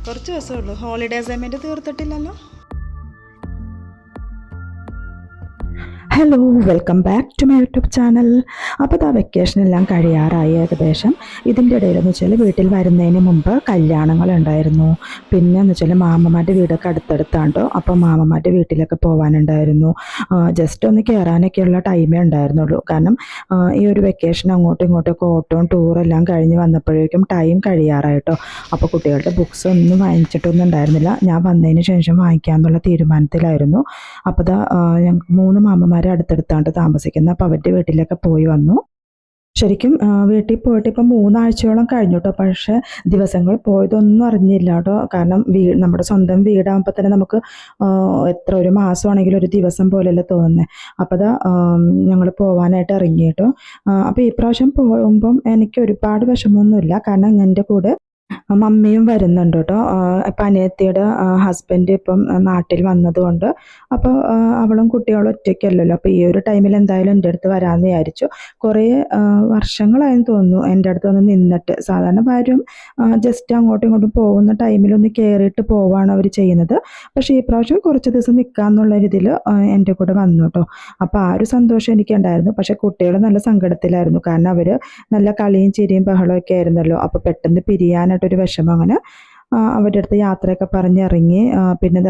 കുറച്ച് ദിവസമേ ഉള്ളൂ. ഹോളിഡേ അസൈൻമെൻറ്റ് തീർത്തിട്ടില്ലല്ലോ. Hello, welcome back to my YouTube channel. അപ്പോൾ ആ വെക്കേഷനെല്ലാം കഴിയാറായി ഏകദേശം. ഇതിൻ്റെ ഇടയിലെന്ന് വെച്ചാൽ വീട്ടിൽ വരുന്നതിന് മുമ്പ് കല്യാണങ്ങളുണ്ടായിരുന്നു. പിന്നെ എന്ന് വെച്ചാൽ മാമന്മാരുടെ വീടൊക്കെ അടുത്തടുത്താണ്ടോ, അപ്പോൾ മാമന്മാരുടെ വീട്ടിലൊക്കെ പോകാനുണ്ടായിരുന്നു. ജസ്റ്റ് ഒന്ന് കയറാനൊക്കെയുള്ള ടൈമേ ഉണ്ടായിരുന്നുള്ളൂ. കാരണം ഈ ഒരു വെക്കേഷൻ അങ്ങോട്ടും ഇങ്ങോട്ടൊക്കെ ഓട്ടവും ടൂറെല്ലാം കഴിഞ്ഞ് വന്നപ്പോഴേക്കും ടൈം കഴിയാറായിട്ടോ. അപ്പോൾ കുട്ടികളുടെ ബുക്സ് ഒന്നും വാങ്ങിച്ചിട്ടൊന്നും ഉണ്ടായിരുന്നില്ല. ഞാൻ വന്നതിന് ശേഷം വാങ്ങിക്കാമെന്നുള്ള തീരുമാനത്തിലായിരുന്നു. അപ്പോൾ ഞങ്ങൾക്ക് 3 മാമന്മാർ അടുത്തടുത്താണ്ട് താമസിക്കുന്നത്. അപ്പോൾ അവരുടെ വീട്ടിലൊക്കെ പോയി വന്നു. ശരിക്കും വീട്ടിൽ പോയിട്ട് ഇപ്പം 3 ആഴ്ചയോളം കഴിഞ്ഞു കേട്ടോ. പക്ഷേ ദിവസങ്ങൾ പോയതൊന്നും അറിഞ്ഞില്ല കേട്ടോ. കാരണം നമ്മുടെ സ്വന്തം വീടാകുമ്പോൾ തന്നെ നമുക്ക് എത്ര ഒരു മാസമാണെങ്കിലും ഒരു ദിവസം പോലെയല്ല തോന്നുന്നത്. അപ്പോൾ ഞങ്ങൾ പോകാനായിട്ട് ഇറങ്ങി കേട്ടോ. അപ്പോൾ ഈ പ്രാവശ്യം പോകുമ്പം എനിക്ക് ഒരുപാട് വിഷമമൊന്നുമില്ല. കാരണം എൻ്റെ കൂടെ മമ്മിയും വരുന്നുണ്ട് കേട്ടോ. ഇപ്പം അനിയത്തിയുടെ ഹസ്ബൻഡ് ഇപ്പം നാട്ടിൽ വന്നതുകൊണ്ട് അപ്പോൾ അവളും കുട്ടികളും ഒറ്റയ്ക്കല്ലല്ലോ. അപ്പോൾ ഈ ഒരു ടൈമിൽ എന്തായാലും എൻ്റെ അടുത്ത് വരാമെന്ന് വിചാരിച്ചു. കുറേ വർഷങ്ങളായെന്ന് തോന്നുന്നു എൻ്റെ അടുത്ത് വന്ന് നിന്നിട്ട്. സാധാരണ ഭാര്യം ജസ്റ്റ് അങ്ങോട്ടും ഇങ്ങോട്ടും പോകുന്ന ടൈമിലൊന്ന് കയറിയിട്ട് പോവാണ് അവർ ചെയ്യുന്നത്. പക്ഷേ ഈ പ്രാവശ്യം കുറച്ച് ദിവസം നിൽക്കാമെന്നുള്ള രീതിയിൽ എൻ്റെ കൂടെ വന്നു കേട്ടോ. അപ്പോൾ ആ ഒരു സന്തോഷം എനിക്കുണ്ടായിരുന്നു. പക്ഷേ കുട്ടികൾ നല്ല സങ്കടത്തിലായിരുന്നു. കാരണം അവർ നല്ല കളിയും ചിരിയും ബഹളമൊക്കെ ആയിരുന്നല്ലോ. അപ്പോൾ പെട്ടെന്ന് പിരിയാനായിട്ടൊരു വിഷമം. അങ്ങനെ അവരുടെ അടുത്ത് യാത്രയൊക്കെ പറഞ്ഞിറങ്ങി. പിന്നെ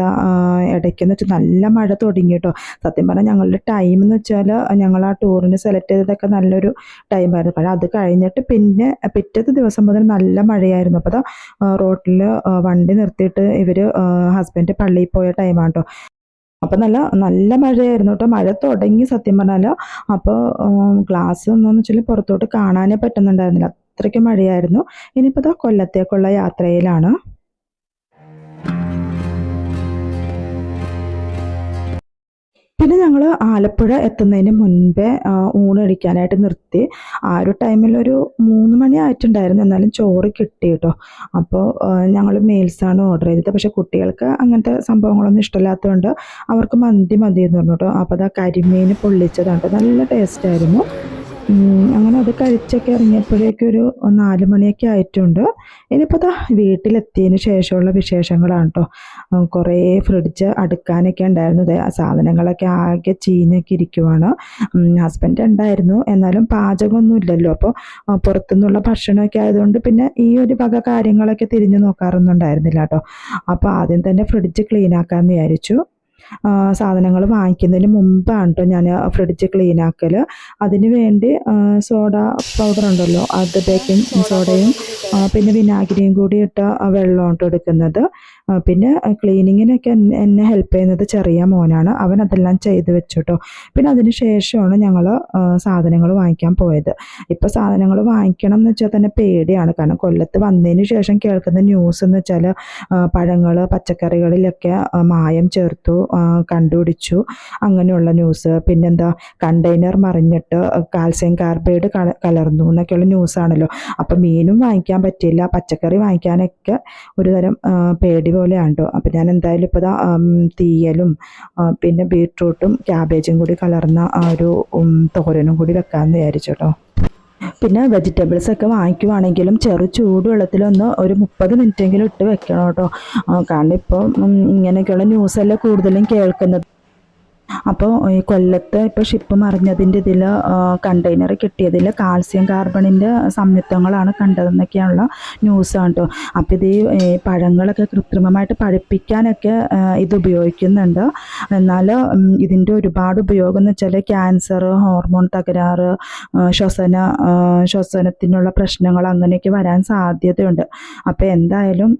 ഇടയ്ക്കെന്ന് വെച്ചാൽ നല്ല മഴ തുടങ്ങി കേട്ടോ. സത്യം പറഞ്ഞാൽ ഞങ്ങളുടെ ടൈം എന്ന് വെച്ചാൽ ഞങ്ങൾ ആ ടൂറിന് സെലക്ട് ചെയ്തതൊക്കെ നല്ലൊരു ടൈമായിരുന്നു. പക്ഷേ അത് കഴിഞ്ഞിട്ട് പിന്നെ പിറ്റത്തെ ദിവസം മുതൽ നല്ല മഴയായിരുന്നു. അപ്പോൾ റോട്ടിൽ വണ്ടി നിർത്തിയിട്ട് ഇവർ ഹസ്ബൻഡ് പള്ളിയിൽ പോയ ടൈമാണ് കേട്ടോ. അപ്പം നല്ല നല്ല മഴയായിരുന്നു കേട്ടോ. മഴ തുടങ്ങി സത്യം പറഞ്ഞാൽ. അപ്പോൾ ഗ്ലാസ് ഒന്നും വെച്ചാൽ പുറത്തോട്ട് കാണാനേ പറ്റുന്നുണ്ടായിരുന്നില്ല, അത്രയ്ക്ക് മഴയായിരുന്നു. ഇനിയിപ്പോൾ കൊല്ലത്തേക്കുള്ള യാത്രയിലാണ്. പിന്നെ ഞങ്ങൾ ആലപ്പുഴ എത്തുന്നതിന് മുൻപേ ഊണടിക്കാനായിട്ട് നിർത്തി. ആ ഒരു ടൈമിൽ ഒരു 3 മണി ആയിട്ടുണ്ടായിരുന്നു. എന്നാലും ചോറ് കിട്ടി കേട്ടോ. അപ്പോൾ ഞങ്ങൾ മീൽസാണ് ഓർഡർ ചെയ്തത്. പക്ഷേ കുട്ടികൾക്ക് അങ്ങനത്തെ സംഭവങ്ങളൊന്നും ഇഷ്ടമില്ലാത്തതുകൊണ്ട് അവർക്ക് മന്തി മതിയെന്ന് പറഞ്ഞു കേട്ടോ. അപ്പോൾ കരിമീൻ പൊള്ളിച്ചതാണ്, നല്ല ടേസ്റ്റായിരുന്നു. അങ്ങനെ അത് കഴിച്ചൊക്കെ ഇറങ്ങിയപ്പോഴേക്കൊരു 4 മണിയൊക്കെ ആയിട്ടുണ്ട്. ഇനിയിപ്പോൾ വീട്ടിലെത്തിയതിന് ശേഷമുള്ള വിശേഷങ്ങളാണ് കേട്ടോ. കുറേ ഫ്രിഡ്ജ് അടുക്കാനൊക്കെ ഉണ്ടായിരുന്നു. സാധനങ്ങളൊക്കെ ആകെ ചീഞ്ഞൊക്കെ ഇരിക്കുവാണ്. ഹസ്ബൻഡ് ഉണ്ടായിരുന്നു, എന്നാലും പാചകമൊന്നും ഇല്ലല്ലോ. അപ്പോൾ പുറത്തുനിന്നുള്ള ഭക്ഷണമൊക്കെ ആയതുകൊണ്ട് പിന്നെ ഈ ഒരു വക കാര്യങ്ങളൊക്കെ തിരിഞ്ഞു നോക്കാറൊന്നും ഉണ്ടായിരുന്നില്ല കേട്ടോ. അപ്പോൾ ആദ്യം തന്നെ ഫ്രിഡ്ജ് ക്ലീൻ ആക്കാമെന്ന് വിചാരിച്ചു. സാധനങ്ങൾ വാങ്ങിക്കുന്നതിന് മുമ്പാണ് കേട്ടോ ഞാൻ ഫ്രിഡ്ജ് ക്ലീൻ ആക്കൽ. അതിന് വേണ്ടി സോഡ പൗഡർ ഉണ്ടല്ലോ, അത് ബേക്കിംഗ് സോഡയും പിന്നെ വിനാഗിരിയും കൂടി ഇട്ട വെള്ളമാണ് കേട്ടോ എടുക്കുന്നത്. പിന്നെ ക്ലീനിങ്ങിനൊക്കെ എന്നെ ഹെൽപ്പ് ചെയ്യുന്നത് ചെറിയ മോനാണ്. അവൻ അതെല്ലാം ചെയ്ത് വെച്ചു കേട്ടോ. പിന്നെ അതിന് ശേഷമാണ് ഞങ്ങൾ സാധനങ്ങൾ വാങ്ങിക്കാൻ പോയത്. ഇപ്പോൾ സാധനങ്ങൾ വാങ്ങിക്കണം എന്ന് വെച്ചാൽ തന്നെ പേടിയാണ്. കാരണം കൊല്ലത്ത് വന്നതിന് ശേഷം കേൾക്കുന്ന ന്യൂസ് എന്ന് വെച്ചാൽ പഴങ്ങൾ പച്ചക്കറികളിലൊക്കെ മായം ചേർത്തു, കണ്ടുപിടിച്ചു, അങ്ങനെയുള്ള ന്യൂസ്. പിന്നെന്താ, കണ്ടെയ്നർ മറിഞ്ഞിട്ട് കാൽസ്യം കാർബൈഡ് കലർന്നു എന്നൊക്കെയുള്ള ന്യൂസാണല്ലോ. അപ്പം മീനും വാങ്ങിക്കാൻ പറ്റില്ല, പച്ചക്കറി വാങ്ങിക്കാനൊക്കെ ഒരു തരം പേടി പോലെയാണ് കേട്ടോ. അപ്പം ഞാൻ എന്തായാലും ഇപ്പോൾ തീയലും പിന്നെ ബീട്രൂട്ടും ക്യാബേജും കൂടി കലർന്ന ആ ഒരു തോരനും കൂടി വെക്കാമെന്ന് വിചാരിച്ചു കേട്ടോ. പിന്നെ വെജിറ്റബിൾസൊക്കെ വാങ്ങിക്കുവാണെങ്കിലും ചൂടുവെള്ളത്തിലൊന്ന് ഒരു 30 മിനിറ്റെങ്കിലും ഇട്ട് വെക്കണം കേട്ടോ. കാരണം ഇപ്പോൾ ഇങ്ങനെയൊക്കെയുള്ള ന്യൂസല്ലേ കൂടുതലും കേൾക്കുന്നത്. അപ്പോൾ ഈ കൊല്ലത്ത് ഇപ്പോൾ ഷിപ്പ് മറിഞ്ഞതിൻ്റെ ഇതിൽ കണ്ടെയ്നർ കിട്ടിയതിൽ കാൽസ്യം കാർബണിൻ്റെ സംയുക്തങ്ങളാണ് കണ്ടതെന്നൊക്കെയുള്ള ന്യൂസാണ് കേട്ടോ. അപ്പോൾ ഇത് ഈ പഴങ്ങളൊക്കെ കൃത്രിമമായിട്ട് പഴുപ്പിക്കാനൊക്കെ ഇത് ഉപയോഗിക്കുന്നുണ്ട്. എന്നാൽ ഇതിൻ്റെ ഒരുപാട് ഉപയോഗം എന്ന് വെച്ചാൽ ക്യാൻസർ, ഹോർമോൺ തകരാറ്, ശ്വസനത്തിനുള്ള പ്രശ്നങ്ങൾ അങ്ങനെയൊക്കെ വരാൻ സാധ്യതയുണ്ട്. അപ്പോൾ എന്തായാലും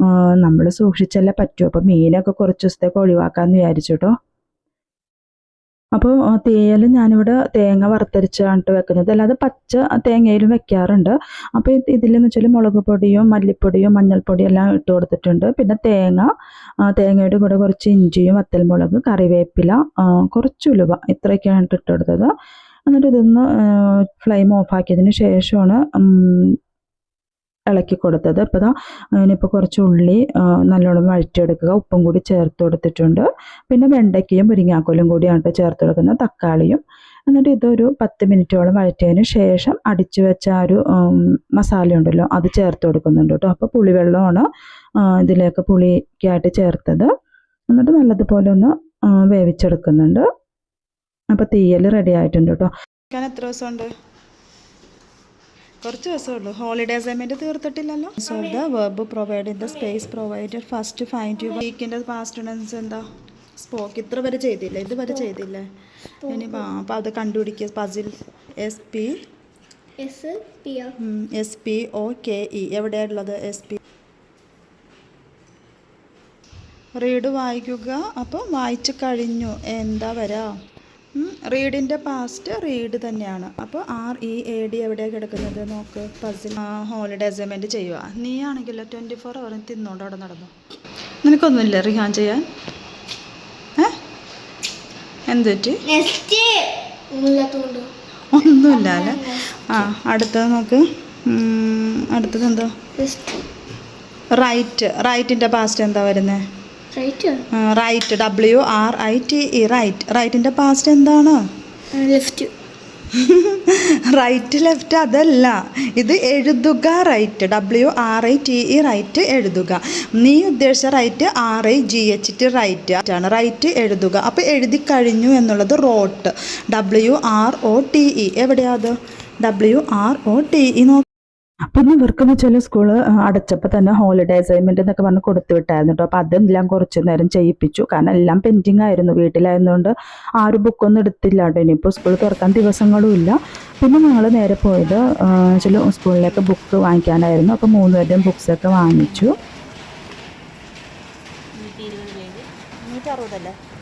നമ്മൾ സൂക്ഷിച്ചല്ലേ പറ്റൂ. അപ്പോൾ മീനൊക്കെ കുറച്ച് ദിവസത്തേക്ക് ഒഴിവാക്കാമെന്ന് വിചാരിച്ചു കേട്ടോ. അപ്പോൾ തീയൽ ഞാനിവിടെ തേങ്ങ വറുത്തരച്ചാണ് വെക്കുന്നത്, അല്ലാതെ പച്ച തേങ്ങയിലും വെക്കാറുണ്ട്. അപ്പോൾ ഇതിലെന്ന് വെച്ചാൽ മുളക് പൊടിയും മല്ലിപ്പൊടിയും മഞ്ഞൾപ്പൊടിയും എല്ലാം ഇട്ട് കൊടുത്തിട്ടുണ്ട്. പിന്നെ തേങ്ങയുടെ കൂടെ കുറച്ച് ഇഞ്ചിയും വത്തൽമുളക്, കറിവേപ്പില, കുറച്ച് ഉലുവ, ഇത്രയൊക്കെയാണ് ഇട്ട് കൊടുത്തത്. എന്നിട്ട് ഇതൊന്ന് ഫ്ലെയിം ഓഫാക്കിയതിന് ശേഷമാണ് ഇളക്കി കൊടുത്തത്. ഇപ്പോൾ ഇനിയിപ്പോൾ കുറച്ച് ഉള്ളി നല്ലോണം വഴറ്റിയെടുക്കുക, ഉപ്പും കൂടി ചേർത്ത് കൊടുത്തിട്ടുണ്ട്. പിന്നെ വെണ്ടയ്ക്കയും മുരിങ്ങാക്കോലും കൂടിയാണ് ചേർത്ത് കൊടുക്കുന്നത്, തക്കാളിയും. എന്നിട്ട് ഇതൊരു 10 മിനിറ്റോളം വഴറ്റിയതിന് ശേഷം അടിച്ചു വെച്ച ആ ഒരു മസാല ഉണ്ടല്ലോ അത് ചേർത്ത് കൊടുക്കുന്നുണ്ട് കേട്ടോ. അപ്പോൾ പുളിവെള്ളമാണ് ഇതിലേക്ക് പുളിക്കായിട്ട് ചേർത്തത്. എന്നിട്ട് നല്ലതുപോലെ ഒന്ന് വേവിച്ചെടുക്കുന്നുണ്ട്. അപ്പോൾ തീയൽ റെഡി ആയിട്ടുണ്ട് കേട്ടോ. എത്ര ദിവസമുണ്ട്? കുറച്ച് ദിവസമേ ഉള്ളൂ. ഹോളിഡേ അസൈൻമെൻറ്റ് തീർത്തിട്ടില്ലല്ലോ. So the verb provide in the space provided first find you വീക്കിൻ്റെ പാസ്റ്റ് ടെൻസ് എന്താ? സ്പോക്ക്. ഇത്ര വരെ ചെയ്തില്ല, ഇതുവരെ ചെയ്തില്ലേ? ഇനി അപ്പോൾ അത് കണ്ടുപിടിക്കുക. പസിൽ SPOKE എവിടെയുള്ളത്? SP. റീഡ് വായിക്കുക. അപ്പോൾ വായിച്ച് കഴിഞ്ഞു എന്താ വരാ? റീഡിൻ്റെ പാസ്റ്റ് റീഡ് തന്നെയാണ്. അപ്പോൾ READ എവിടെയാണ് കിടക്കുന്നത് നോക്ക്. പസിൽ. ഹോളിഡേ അസൈൻമെൻറ്റ് ചെയ്യുക. നീ ആണെങ്കിലോ 24 അവർ തിന്നോണ്ട് അവിടെ നടന്നു. നിനക്കൊന്നുമില്ല റിഹാൻ ചെയ്യാൻ? എന്ത് പറ്റി? ഒന്നുമില്ല അല്ലേ? അടുത്തത് നോക്ക്. അടുത്തത് എന്താ? റൈറ്റിൻ്റെ പാസ്റ്റ് എന്താ വരുന്നത്? റൈറ്റ്. WRITE. റൈറ്റിൻ്റെ പാസ്റ്റ് എന്താണ്? ലെഫ്റ്റ്. റൈറ്റ് ലെഫ്റ്റ് അതല്ല, ഇത് എഴുതുക. റൈറ്റ് WRITE റൈറ്റ് എഴുതുക. നീ ഉദ്ദേശിച്ച റൈറ്റ് RIGHT റൈറ്റ് ആണ്. റൈറ്റ് എഴുതുക. അപ്പോൾ എഴുതി കഴിഞ്ഞു എന്നുള്ളത് റോട്ട്. WROTE എവിടെയാ അത്? WROTE നോക്ക്. പിന്നെ ഇവർക്കെന്ന് വെച്ചാൽ സ്കൂള് അടച്ചപ്പോൾ തന്നെ ഹോളിഡേ അസൈൻമെൻറ്റ് എന്നൊക്കെ പറഞ്ഞ് കൊടുത്തു വിട്ടായിരുന്നു കേട്ടോ. അപ്പോൾ അതെല്ലാം കുറച്ച് നേരം ചെയ്യിപ്പിച്ചു. കാരണം എല്ലാം പെൻഡിങ് ആയിരുന്നു. വീട്ടിലായിരുന്നുകൊണ്ട് ആരും ബുക്കൊന്നും എടുത്തില്ല കേട്ടോ. ഇനിയിപ്പോൾ സ്കൂൾ തുറക്കാൻ ദിവസങ്ങളും ഇല്ല. പിന്നെ ഞങ്ങൾ നേരെ പോയത് സ്കൂളിലേക്ക് ബുക്ക് വാങ്ങിക്കാനായിരുന്നു. അപ്പോൾ 3 പേരുടെയും ബുക്സൊക്കെ വാങ്ങിച്ചു. 160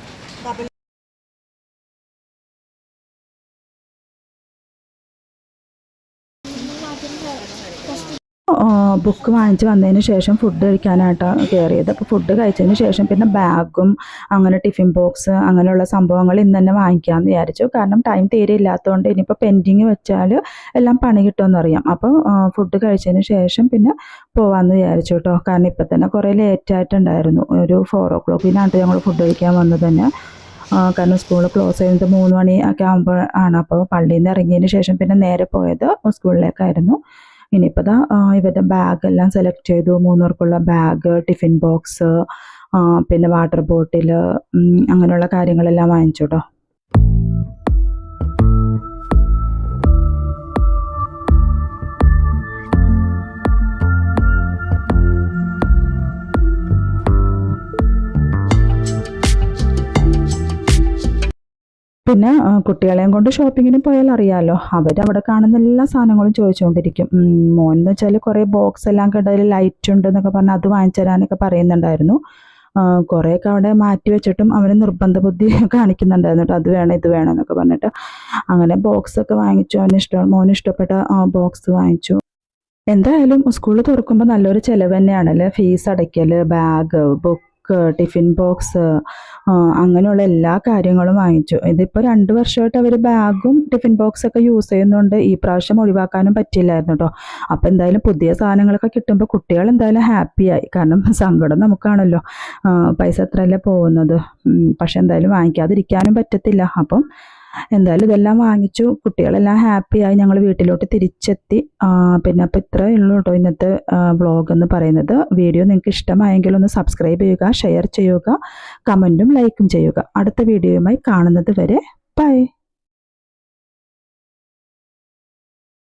ബുക്ക് വാങ്ങിച്ച് വന്നതിന് ശേഷം ഫുഡ് കഴിക്കാനായിട്ടാണ് കയറിയത്. അപ്പോൾ ഫുഡ് കഴിച്ചതിന് ശേഷം പിന്നെ ബാഗും അങ്ങനെ ടിഫിൻ ബോക്സ് അങ്ങനെയുള്ള സംഭവങ്ങൾ ഇന്ന് തന്നെ വാങ്ങിക്കാമെന്ന് വിചാരിച്ചു. കാരണം ടൈം തീരെ ഇല്ലാത്തതുകൊണ്ട് ഇനിയിപ്പോൾ പെൻഡിങ് വെച്ചാൽ എല്ലാം പണി കിട്ടുമെന്നറിയാം. അപ്പോൾ ഫുഡ് കഴിച്ചതിന് ശേഷം പിന്നെ പോകാമെന്ന് വിചാരിച്ചു കേട്ടോ. കാരണം ഇപ്പം തന്നെ കുറേ ലേറ്റായിട്ടുണ്ടായിരുന്നു. ഒരു 4 o'clock ഞങ്ങൾ ഫുഡ് കഴിക്കാൻ വന്നത് തന്നെ. കാരണം സ്കൂൾ ക്ലോസ് ചെയ്യുന്നത് 3 മണി ഒക്കെ ആകുമ്പോൾ ആണ്. അപ്പോൾ പള്ളിയിൽ നിന്ന് ഇറങ്ങിയതിന് ശേഷം പിന്നെ നേരെ പോയത് സ്കൂളിലേക്കായിരുന്നു. ഇനിയിപ്പോൾ ഇവരുടെ ബാഗെല്ലാം സെലക്ട് ചെയ്തു. 3 പേർക്കുള്ള ബാഗ്, ടിഫിൻ ബോക്സ്, പിന്നെ വാട്ടർ ബോട്ടിൽ, അങ്ങനെയുള്ള കാര്യങ്ങളെല്ലാം വാങ്ങിച്ചു കേട്ടോ. പിന്നെ കുട്ടികളെയും കൊണ്ട് ഷോപ്പിങ്ങിന് പോയാൽ അറിയാമല്ലോ, അവരവിടെ കാണുന്ന എല്ലാ സാധനങ്ങളും ചോദിച്ചുകൊണ്ടിരിക്കും. മോൻ എന്ന് വെച്ചാൽ കുറേ ബോക്സ് എല്ലാം കണ്ടതിൽ ലൈറ്റ് ഉണ്ട് എന്നൊക്കെ പറഞ്ഞ് അത് വാങ്ങിച്ചു തരാനൊക്കെ പറയുന്നുണ്ടായിരുന്നു. കുറേയൊക്കെ അവിടെ മാറ്റി വെച്ചിട്ടും അവന് നിർബന്ധ ബുദ്ധി കാണിക്കുന്നുണ്ടായിരുന്നു കേട്ടോ. അത് വേണം ഇത് വേണം എന്നൊക്കെ പറഞ്ഞിട്ട്. അങ്ങനെ ബോക്സൊക്കെ വാങ്ങിച്ചു. മോന് ഇഷ്ടപ്പെട്ട ബോക്സ് വാങ്ങിച്ചു. എന്തായാലും സ്കൂൾ തുറക്കുമ്പോൾ നല്ലൊരു ചിലവ് തന്നെയാണല്ലേ. ഫീസ് അടയ്ക്കൽ, ബാഗ്, ബുക്ക്, ടിഫിൻ ബോക്സ്, അങ്ങനെയുള്ള എല്ലാ കാര്യങ്ങളും വാങ്ങിച്ചു. ഇതിപ്പോൾ 2 വർഷമായിട്ട് അവർ ബാഗും ടിഫിൻ ബോക്സൊക്കെ യൂസ് ചെയ്യുന്നുണ്ട്. ഈ പ്രാവശ്യം ഒഴിവാക്കാനും പറ്റില്ലായിരുന്നു കേട്ടോ. അപ്പോൾ എന്തായാലും പുതിയ സാധനങ്ങളൊക്കെ കിട്ടുമ്പോൾ കുട്ടികൾ എന്തായാലും ഹാപ്പിയായി. കാരണം സങ്കടം നമുക്കാണല്ലോ, പൈസ എത്രയല്ലേ പോകുന്നത്. പക്ഷെ എന്തായാലും വാങ്ങിക്കാതിരിക്കാനും പറ്റത്തില്ല. അപ്പം എന്തായാലും ഇതെല്ലാം വാങ്ങിച്ചു. കുട്ടികളെല്ലാം ഹാപ്പിയായി. ഞങ്ങൾ വീട്ടിലോട്ട് തിരിച്ചെത്തി. പിന്നെ അപ്പോൾ ഇത്രയേ ഉള്ളൂ കേട്ടോ ഇന്നത്തെ വ്ളോഗ് എന്ന് പറയുന്നത്. വീഡിയോ നിങ്ങൾക്ക് ഇഷ്ടമായെങ്കിൽ ഒന്ന് സബ്സ്ക്രൈബ് ചെയ്യുക, ഷെയർ ചെയ്യുക, കമൻറ്റും ലൈക്കും ചെയ്യുക. അടുത്ത വീഡിയോയുമായി കാണുന്നത് വരെ ബൈ.